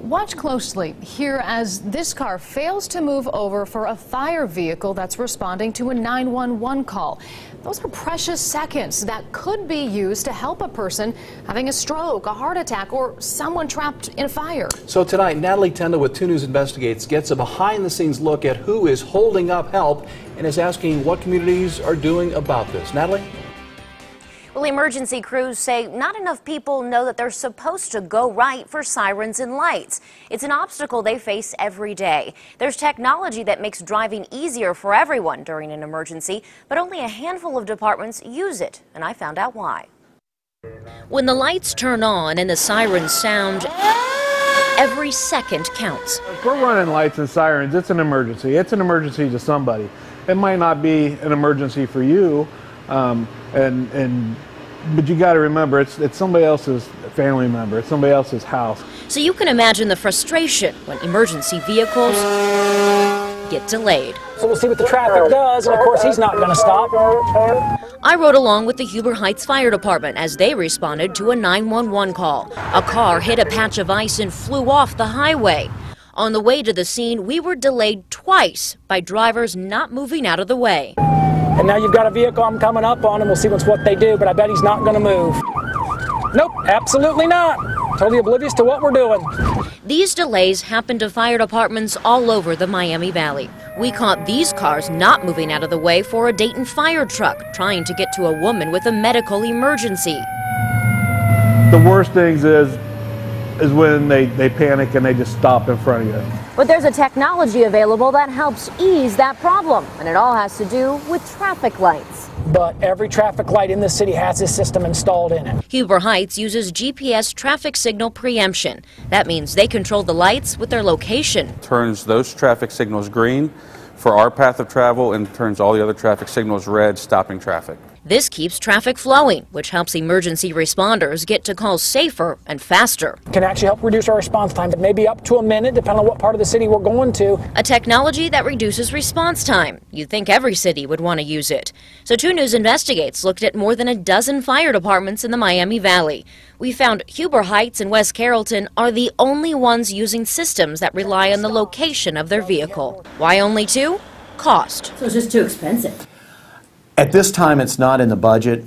Watch closely here as this car fails to move over for a fire vehicle that's responding to a 911 call. Those are precious seconds that could be used to help a person having a stroke, a heart attack, or someone trapped in a fire. So tonight, Natalie Tendall with 2 News Investigates gets a behind-the-scenes look at who is holding up help and is asking what communities are doing about this. Natalie? Well, emergency crews say not enough people know that they're supposed to go right for sirens and lights. It's an obstacle they face every day. There's technology that makes driving easier for everyone during an emergency, but only a handful of departments use it, and I found out why. When the lights turn on and the sirens sound, every second counts. If we're running lights and sirens, it's an emergency. It's an emergency to somebody. It might not be an emergency for you, but you got to remember, it's somebody else's family member, it's somebody else's house. So you can imagine the frustration when emergency vehicles get delayed. So we'll see what the traffic does, and of course he's not going to stop. I rode along with the Huber Heights Fire Department as they responded to a 911 call. A car hit a patch of ice and flew off the highway. On the way to the scene, we were delayed twice by drivers not moving out of the way. And now you've got a vehicle I'm coming up on, and we'll see what they do, but I bet he's not going to move. Nope, absolutely not. Totally oblivious to what we're doing. These delays happen to fire departments all over the Miami Valley. We caught these cars not moving out of the way for a Dayton fire truck trying to get to a woman with a medical emergency. The worst things is when they panic and they just stop in front of you. But there's a technology available that helps ease that problem, and it all has to do with traffic lights. But every traffic light in this city has this system installed in it. Huber Heights uses GPS traffic signal preemption. That means they control the lights with their location. Turns those traffic signals green for our path of travel and turns all the other traffic signals red, stopping traffic. This keeps traffic flowing, which helps emergency responders get to calls safer and faster. Can actually help reduce our response time, but maybe up to a minute, depending on what part of the city we're going to. A technology that reduces response time. You'd think every city would want to use it. So 2 News Investigates looked at more than a dozen fire departments in the Miami Valley. We found Huber Heights and West Carrollton are the only ones using systems that rely on the location of their vehicle. Why only 2? Cost. So it's just too expensive. At this time, it's not in the budget.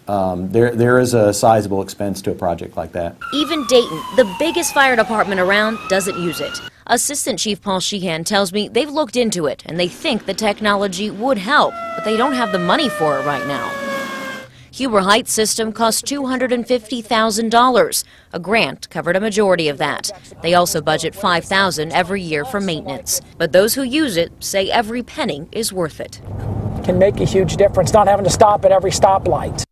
There is a sizable expense to a project like that. Even Dayton, the biggest fire department around, doesn't use it. Assistant Chief Paul Sheehan tells me they've looked into it and they think the technology would help, but they don't have the money for it right now. Huber Heights system cost $250,000. A grant covered a majority of that. They also budget $5,000 every year for maintenance. But those who use it say every penny is worth it. Can make a huge difference, not having to stop at every stoplight.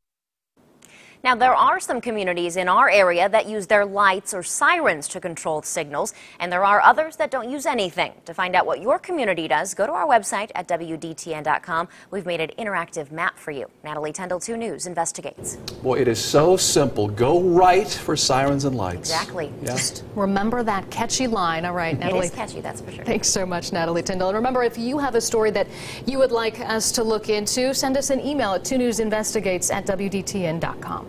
Now, there are some communities in our area that use their lights or sirens to control signals, and there are others that don't use anything. To find out what your community does, go to our website at WDTN.com. We've made an interactive map for you. Natalie Tendall, 2 News Investigates. Boy, it is so simple. Go right for sirens and lights. Exactly. Yeah. Just remember that catchy line. All right, Natalie. It is catchy, that's for sure. Thanks so much, Natalie Tendall. And remember, if you have a story that you would like us to look into, send us an email at 2newsinvestigates@WDTN.com.